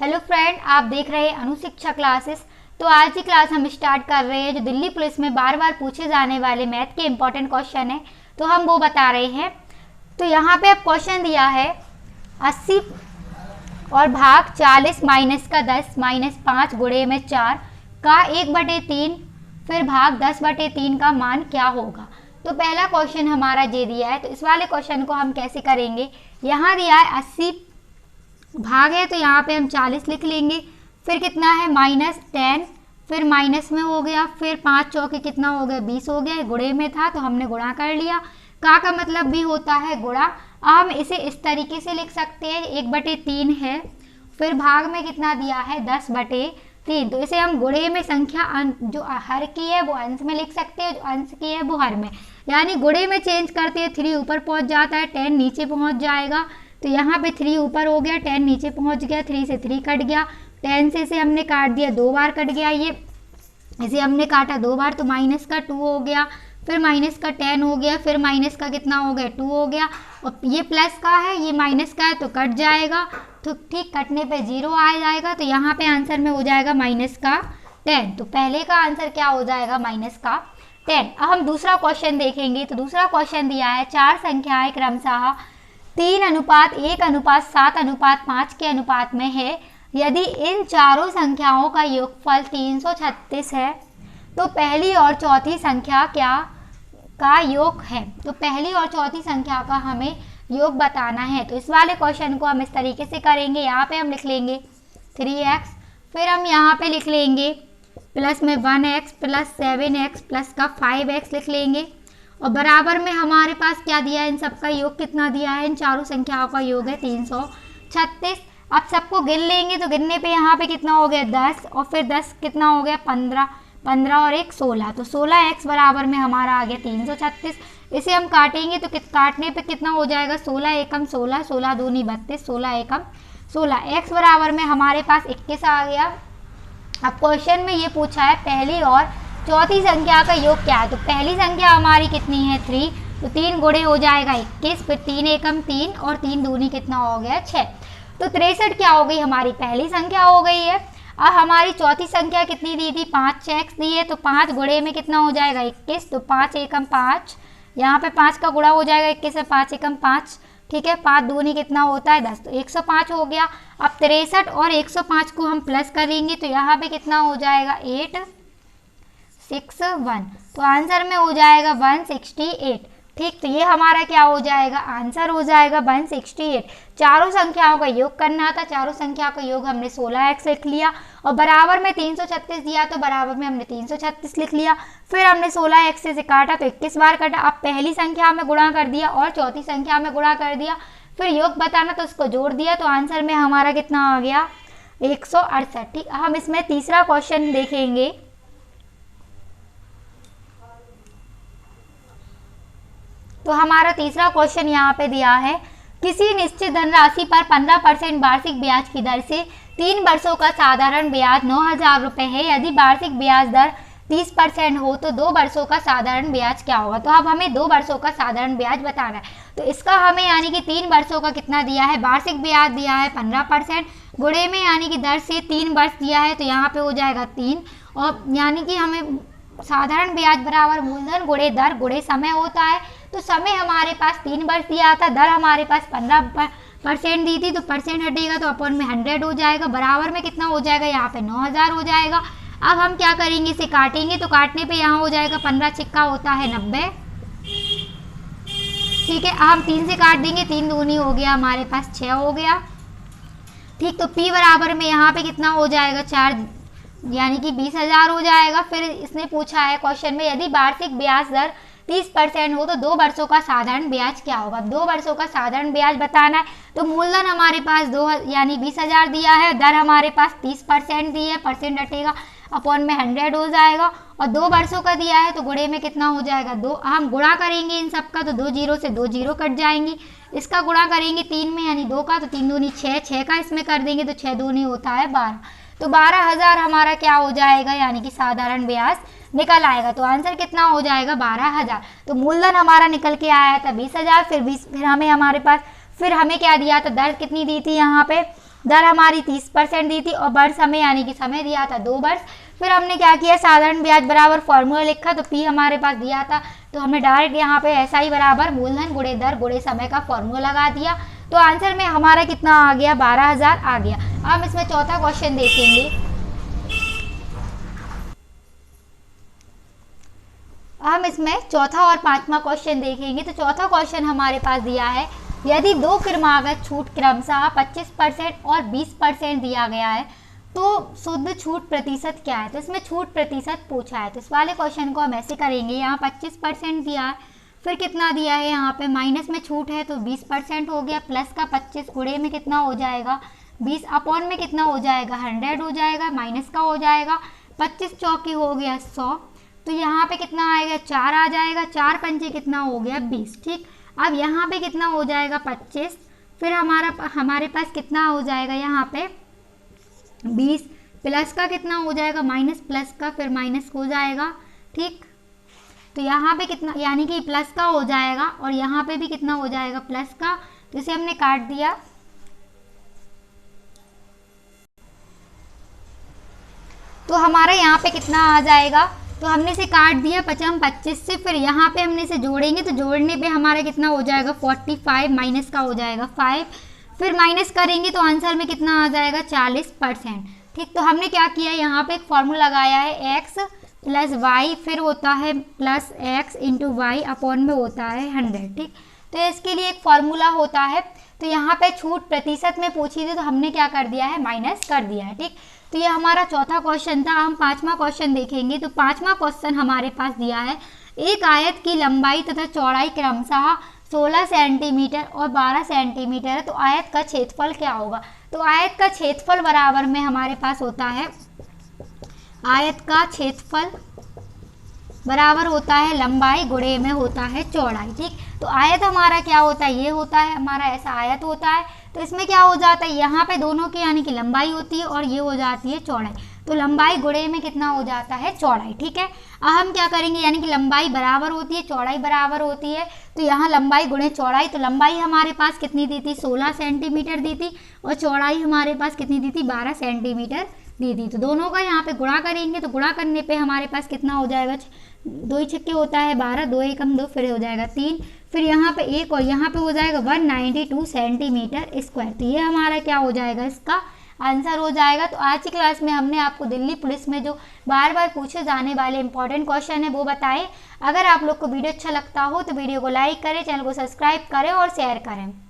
Hello friend, आप देख रहे हैं अनुशिक्षा क्लासेस। तो आज की क्लास हम स्टार्ट कर रहे हैं जो दिल्ली पुलिस में बार बार पूछे जाने वाले मैथ के इंपॉर्टेंट क्वेश्चन है, तो हम वो बता रहे हैं। तो यहाँ पे अब क्वेश्चन दिया है 80 और भाग 40 माइनस का 10 माइनस 5 गुणे में 4 का 1/3 फिर भाग 10/3 का मान क्या होगा। तो पहला क्वेश्चन हमारा ये दिया है, तो इस वाले क्वेश्चन को हम कैसे करेंगे। यहाँ दिया है 80 भाग है तो यहाँ पे हम 40 लिख लेंगे, फिर कितना है -10, फिर माइनस में हो गया, फिर 5 चौके कितना हो गया 20 हो गया, गुणे में था तो हमने गुणा कर लिया। का मतलब भी होता है गुणा। हम इसे इस तरीके से लिख सकते हैं 1/3 है, फिर भाग में कितना दिया है 10/3, तो इसे हम गुणे में संख्या जो हर की है वो अंश में लिख सकते हैं, जो अंश की है वो हर में, यानी गुणे में चेंज करते हैं 3 ऊपर पहुँच जाता है 10 नीचे पहुँच जाएगा। तो यहाँ पे 3 ऊपर हो गया 10 नीचे पहुँच गया, 3 से 3 कट गया, 10 से इसे हमने काट दिया 2 बार कट गया, ये इसे हमने काटा 2 बार तो माइनस का 2 हो गया, फिर माइनस का 10 हो गया, फिर माइनस का कितना हो गया 2 हो गया, और ये प्लस का है ये माइनस का है तो कट जाएगा, तो ठीक कटने पे 0 आ जाएगा। तो यहाँ पे आंसर में हो जाएगा -10। तो पहले का आंसर क्या हो जाएगा -10। अब हम दूसरा क्वेश्चन देखेंगे। तो दूसरा क्वेश्चन दिया है 4 संख्याएं क्रमशः 3:1:7:5 के अनुपात में है। यदि इन चारों संख्याओं का योगफल 336 है तो पहली और चौथी संख्या क्या का योग है। तो पहली और चौथी संख्या का हमें योग बताना है। तो इस वाले क्वेश्चन को हम इस तरीके से करेंगे। यहाँ पे हम लिख लेंगे 3x, फिर हम यहाँ पे लिख लेंगे प्लस में 1x प्लस 7x प्लस का 5x लिख लेंगे, और बराबर में हमारे पास क्या दिया है, इन सबका योग कितना दिया है, इन चारों संख्याओं का योग है 336। अब सबको गिन लेंगे तो गिनने पे यहाँ पे कितना हो गया 10, और फिर 10 कितना हो गया 15, 15 और 1 16, तो 16x बराबर में हमारा आ गया 336। इसे हम काटेंगे तो काटने पे कितना हो जाएगा 16 एकम 16, 16 दूनी 32, 16 एकम 16, x बराबर में हमारे पास 21 आ गया। अब क्वेश्चन में ये पूछा है पहली और चौथी संख्या का योग क्या है। तो पहली संख्या हमारी कितनी है 3, तो 3 गुणे हो जाएगा 21, फिर 3 एकम 3 और 3 दूनी कितना हो गया 6, तो 63 क्या हो गई हमारी पहली संख्या हो गई है। अब हमारी चौथी संख्या कितनी दी थी 5x दी है, तो 5 गुणे में कितना हो जाएगा 21, तो 5 एकम 5, यहाँ पे 5 का गुणा हो जाएगा 21 से 5 एकम 5, ठीक है, 5 दूनी कितना होता है 10, तो 105 हो गया। अब 63 और 105 को हम प्लस करेंगे तो यहाँ पे कितना हो जाएगा 861, तो आंसर में हो जाएगा 168। ठीक, तो ये हमारा क्या हो जाएगा आंसर हो जाएगा 168। चारों संख्याओं का योग करना था, चारों संख्या का योग हमने 16x लिख लिया, और बराबर में 336 दिया तो बराबर में हमने 336 लिख लिया, फिर हमने 16x से काटा तो 21 बार काटा। अब पहली संख्या में गुणा कर दिया और चौथी संख्या में गुणा कर दिया, फिर योग बताना तो उसको जोड़ दिया, तो आंसर में हमारा कितना आ गया 168। ठीक, हम इसमें तीसरा क्वेश्चन देखेंगे। तो हमारा तीसरा क्वेश्चन यहाँ पे दिया है किसी निश्चित धनराशि पर 15% वार्षिक ब्याज की दर से 3 वर्षों का साधारण ब्याज 9,000 रुपये है। यदि वार्षिक ब्याज दर 30% हो तो 2 वर्षों का साधारण ब्याज क्या होगा। तो अब हमें 2 वर्षों का साधारण ब्याज बताना है। तो इसका हमें यानी कि 3 वर्षों का कितना दिया है, वार्षिक ब्याज दिया है 15%, गुणे में यानी कि दर से 3 वर्ष दिया है, तो यहाँ पे हो जाएगा 3, और यानी कि हमें साधारण ब्याज बराबर मूलधन गुणे दर गुणे समय होता है। तो समय हमारे पास 3 वर्ष दिया था, दर हमारे पास 15% दी थी, तो परसेंट हटेगा तो अपॉन में 100 हो जाएगा, बराबर में कितना हो जाएगा यहाँ पे 9,000 हो जाएगा। अब हम क्या करेंगे, इसे काटेंगे तो काटने पे यहाँ हो जाएगा 15 छिक्का होता है 90, ठीक है। अब हम 3 से काट देंगे, 3 दूनी हो गया हमारे पास 6 हो गया, ठीक। तो P बराबर में यहाँ पे कितना हो जाएगा 4, यानी कि 20,000 हो जाएगा। फिर इसने पूछा है क्वेश्चन में यदि वार्षिक ब्याज दर 30% हो तो 2 वर्षों का साधारण ब्याज क्या होगा। 2 वर्षों का साधारण ब्याज बताना है, तो मूलधन हमारे पास 2 यानी 20,000 दिया है, दर हमारे पास 30% दी है, परसेंट हटेगा अपॉन में 100 हो जाएगा, और 2 वर्षों का दिया है तो गुणे में कितना हो जाएगा 2, हम गुणा करेंगे इन सब का तो 2 जीरो से 2 जीरो कट जाएंगी, इसका गुणा करेंगे 3 में यानी 2 का, तो 3 दूनी 6, 6 का इसमें कर देंगे तो 6 दूनी होता है 12, तो 12,000 हमारा क्या हो जाएगा यानी कि साधारण ब्याज निकल आएगा। तो आंसर कितना हो जाएगा 12,000। तो मूलधन हमारा निकल के आया था 20,000, फिर हमें हमारे पास फिर हमें क्या दिया था, दर कितनी दी थी यहाँ पे दर हमारी 30% दी थी और वर्ष हमें यानी कि समय दिया था 2 वर्ष। फिर हमने क्या किया, साधारण ब्याज बराबर फॉर्मूला लिखा, तो पी हमारे पास दिया था तो हमने डायरेक्ट यहाँ पे SI बराबर मूलधन गुणे दर गुणे समय का फॉर्मूला लगा दिया। तो आंसर में हमारा कितना आ गया, 12,000 आ गया। हम इसमें चौथा क्वेश्चन देखेंगे। हम इसमें चौथा और पांचवा क्वेश्चन देखेंगे। तो चौथा क्वेश्चन हमारे पास दिया है, यदि दो क्रमागत छूट क्रमशः 25% और 20% दिया गया है तो शुद्ध छूट प्रतिशत क्या है। तो इसमें छूट प्रतिशत पूछा है, तो इस वाले क्वेश्चन को हम ऐसे करेंगे, यहाँ 25% दिया है, फिर कितना दिया है, यहाँ पे माइनस में छूट है तो 20% हो गया, प्लस का 25 गुणे में कितना हो जाएगा 20, अपॉन में कितना हो जाएगा 100 हो जाएगा, माइनस का हो जाएगा 25 चौकी हो गया 100, तो यहाँ पे कितना आएगा 4 आ जाएगा, 4 पंचे कितना हो गया 20। ठीक, अब यहाँ पे कितना हो जाएगा 25, फिर हमारे पास कितना हो जाएगा यहाँ पे 20, प्लस का कितना हो जाएगा माइनस, प्लस का फिर माइनस हो जाएगा। ठीक, तो यहाँ पे कितना यानी कि प्लस का हो जाएगा और यहाँ पे भी कितना हो जाएगा प्लस का, तो इसे हमने काट दिया। तो हमारा यहाँ पे कितना आ जाएगा, तो हमने इसे काट दिया 25 से, फिर यहाँ पे हमने इसे जोड़ेंगे तो जोड़ने पे हमारा कितना हो जाएगा 45, माइनस का हो जाएगा 5, फिर माइनस करेंगे तो आंसर में कितना आ जाएगा 40%। ठीक, तो हमने क्या किया, यहाँ पे एक फॉर्मूला लगाया है x प्लस वाई, फिर होता है plus x into Y, upon में होता है 100। ठीक, तो इसके लिए एक फॉर्मूला होता है, तो यहाँ पे छूट प्रतिशत में पूछी थी तो हमने क्या कर दिया है माइनस कर दिया है। ठीक, तो ये हमारा चौथा क्वेश्चन था। हम पांचवा क्वेश्चन देखेंगे। तो पांचवा क्वेश्चन हमारे पास दिया है, एक आयत की लंबाई तथा चौड़ाई क्रमशः 16 सेंटीमीटर और 12 सेंटीमीटर है, तो आयत का क्षेत्रफल क्या होगा। तो आयत का क्षेत्रफल बराबर में हमारे पास होता है, आयत का क्षेत्रफल बराबर होता है लंबाई गुणे में होता है चौड़ाई। ठीक, तो आयत हमारा क्या होता है, ये होता है हमारा ऐसा आयत होता है, तो इसमें क्या हो जाता है, यहाँ पे दोनों की यानी कि लंबाई होती है और ये हो जाती है चौड़ाई, तो लंबाई गुणे में कितना हो जाता है चौड़ाई। ठीक है, अब हम क्या करेंगे, यानी कि लंबाई बराबर होती है चौड़ाई बराबर होती है, तो यहाँ लंबाई गुणे चौड़ाई, तो लंबाई हमारे पास कितनी दी थी 16 सेंटीमीटर दी थी और चौड़ाई हमारे पास कितनी दी थी 12 सेंटीमीटर दी थी। तो दोनों का यहाँ पे गुणा करेंगे तो गुणा करने पे हमारे पास कितना हो जाएगा, 2 छक्के होता है 12, 2 एकम 2, फिर हो जाएगा 3, फिर यहाँ पे 1 और यहाँ पे हो जाएगा 192 सेंटीमीटर स्क्वायर। तो ये हमारा क्या हो जाएगा, इसका आंसर हो जाएगा। तो आज की क्लास में हमने आपको दिल्ली पुलिस में जो बार बार पूछे जाने वाले इंपॉर्टेंट क्वेश्चन है वो बताए। अगर आप लोग को वीडियो अच्छा लगता हो तो वीडियो को लाइक करें, चैनल को सब्सक्राइब करें और शेयर करें।